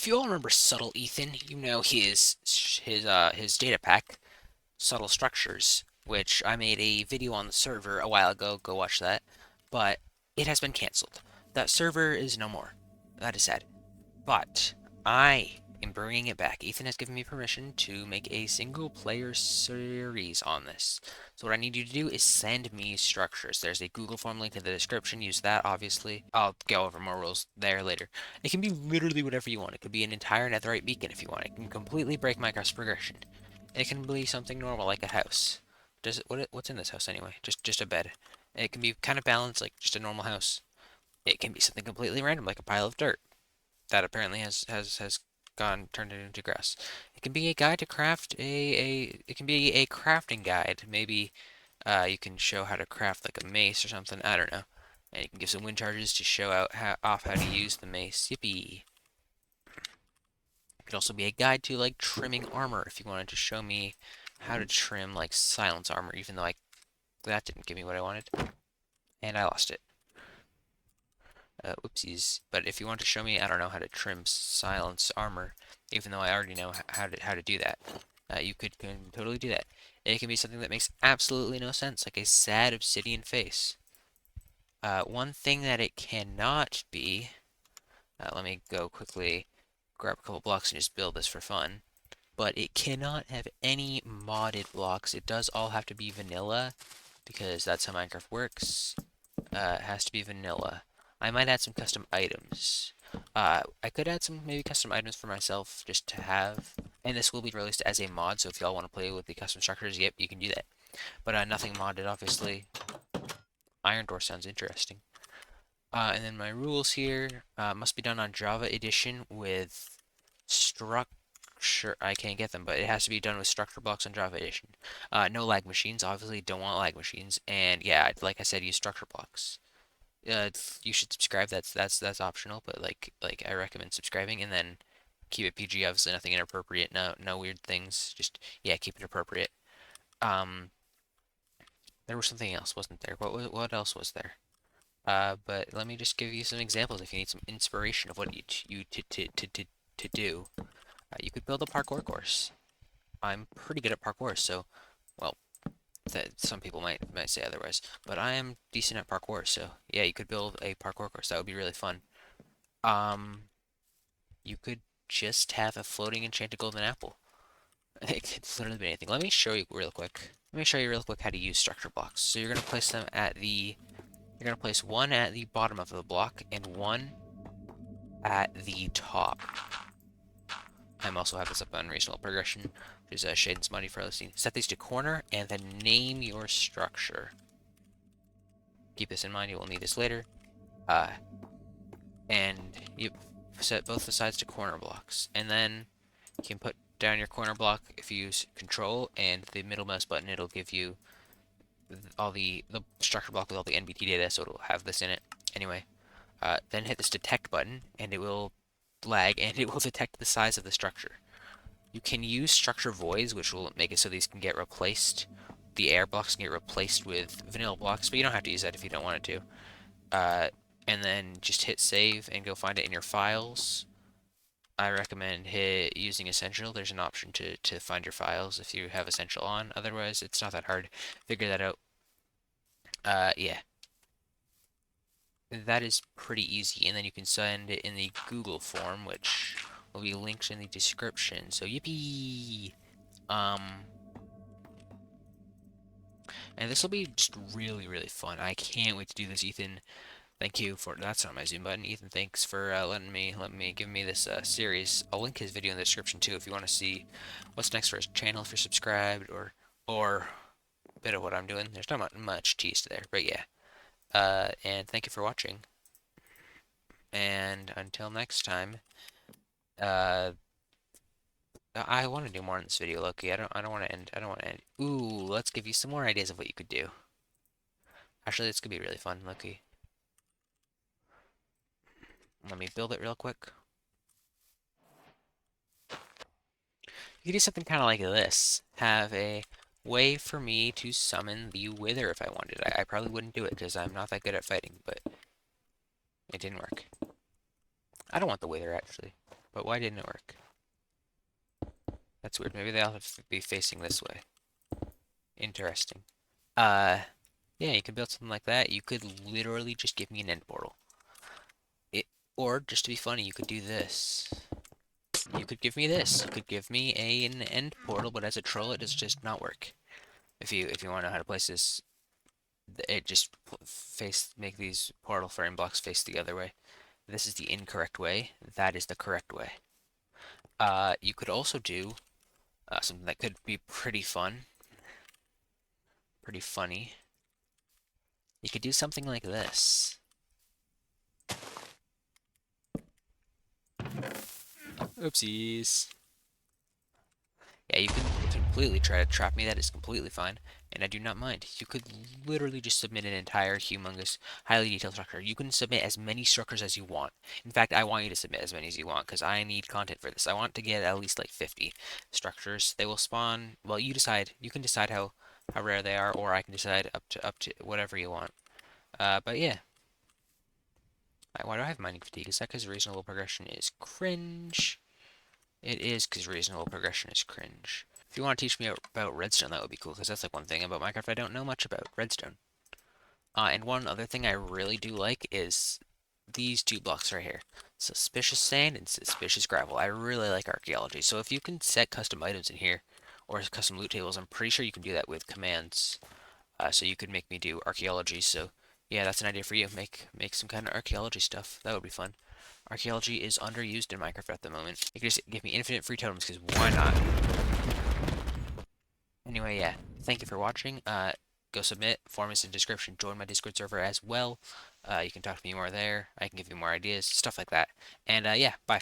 If you all remember Subtle Ethan, you know his data pack, Subtle Structures, which I made a video on the server a while ago. Go watch that. But it has been canceled. That server is no more. That is sad. But I am bringing it back. Ethan has given me permission to make a single player series on this. So what I need you to do is send me structures. There's a Google form link in the description. Use that, obviously. I'll go over more rules there later. It can be literally whatever you want. It could be an entire netherite beacon if you want. It can completely break Minecraft's progression. It can be something normal like a house. What's in this house anyway? Just a bed. It can be kind of balanced like just a normal house. It can be something completely random like a pile of dirt that apparently has gone turned it into grass. It can be a guide to craft it can be a crafting guide. Maybe you can show how to craft like a mace or something. I don't know. And you can give some wind charges to show out how to use the mace. Yippee. It could also be a guide to like trimming armor if you wanted to show me how to trim like silence armor, even though that didn't give me what I wanted. And I lost it. Whoopsies. But if you want to show me, I don't know how to trim silence armor, even though I already know how to do that, you can totally do that. It can be something that makes absolutely no sense, like a sad obsidian face. One thing that it cannot be, let me go quickly grab a couple blocks and just build this for fun. But it cannot have any modded blocks. It does all have to be vanilla, because that's how Minecraft works. It has to be vanilla. I might add some custom items. I could add some maybe custom items for myself just to have. And this will be released as a mod, so if y'all want to play with the custom structures, yep, you can do that. But nothing modded, obviously. Iron Door sounds interesting. And then my rules here must be done on Java Edition with structure. I can't get them, but it has to be done with structure blocks on Java Edition. No lag machines, obviously don't want lag machines. And yeah, like I said, use structure blocks. You should subscribe. That's optional, but like I recommend subscribing and then keep it PG. Obviously, nothing inappropriate. No weird things. Just yeah, keep it appropriate. Um, there was something else, wasn't there? What else was there? But let me just give you some examples if you need some inspiration of what you to do. You could build a parkour course. I'm pretty good at parkour, so well, that some people might say otherwise, but I am decent at parkour, so yeah, you could build a parkour course. That would be really fun. Um, you could just have a floating enchanted golden apple. It could literally be anything. Let me show you real quick. Let me show you real quick how to use structure blocks. So you're gonna place them at you're gonna place one at the bottom of the block and one at the top. I also have this up on reasonable progression, which is Shade and Smutty for listening. Set these to corner and then name your structure. Keep this in mind, you will need this later. Uh, and you set both the sides to corner blocks. And then you can put down your corner block if you use Control and the middle mouse button. It'll give you all the structure block with all the NBT data, so it'll have this in it. Anyway, then hit this detect button, and it will lag, and it will detect the size of the structure. You can use structure voids, which will make it so these can get replaced. The air blocks can get replaced with vanilla blocks, but you don't have to use that if you don't want it to. And then just hit save and go find it in your files. I recommend using Essential. There's an option to find your files if you have Essential on. Otherwise, it's not that hard. Figure that out. Yeah. That is pretty easy. And then you can send it in the Google form, which will be linked in the description. So yippee! And this will be just really, really fun. I can't wait to do this, Ethan. Thank you for that's not my Zoom button. Ethan, thanks for giving me this series. I'll link his video in the description too if you want to see what's next for his channel if you're subscribed or a bit of what I'm doing. There's not much tease there, but yeah. And thank you for watching. And until next time, uh, I want to do more in this video, Loki. I don't want to end. I don't want to end. Ooh, let's give you some more ideas of what you could do. Actually, this could be really fun, Loki. Let me build it real quick. You could do something kind of like this. Have a way for me to summon the Wither if I wanted. I probably wouldn't do it because I'm not that good at fighting, but it didn't work. I don't want the Wither, actually, but why didn't it work? That's weird. Maybe they all have to be facing this way. Interesting. Uh, yeah, you could build something like that. You could literally just give me an end portal. It, or just to be funny, you could do this. You could give me this. You could give me an end portal, but as a troll, it does just not work. If you want to know how to place this, it just make these portal frame blocks face the other way. This is the incorrect way. That is the correct way. You could also do something that could be pretty fun, pretty funny. You could do something like this. Oopsies. Yeah, you can completely try to trap me. That is completely fine, and I do not mind. You could literally just submit an entire humongous, highly detailed structure. You can submit as many structures as you want. In fact, I want you to submit as many as you want because I need content for this. I want to get at least like 50 structures. They will spawn. Well, you decide. You can decide how rare they are, or I can decide up to whatever you want. But yeah. Why do I have mining fatigue? Is that because reasonable progression is cringe? It is because reasonable progression is cringe. If you want to teach me about redstone, that would be cool, because that's like one thing about Minecraft I don't know much about, redstone. And one other thing I really do like is these two blocks right here. Suspicious sand and suspicious gravel. I really like archaeology, so if you can set custom items in here, or custom loot tables, I'm pretty sure you can do that with commands. So you could make me do archaeology, so yeah, that's an idea for you. Make some kind of archaeology stuff. That would be fun. Archaeology is underused in Minecraft at the moment. You can just give me infinite free totems, because why not? Anyway, yeah, thank you for watching. Go submit, form is in the description. Join my Discord server as well. You can talk to me more there. I can give you more ideas, stuff like that. And yeah, bye.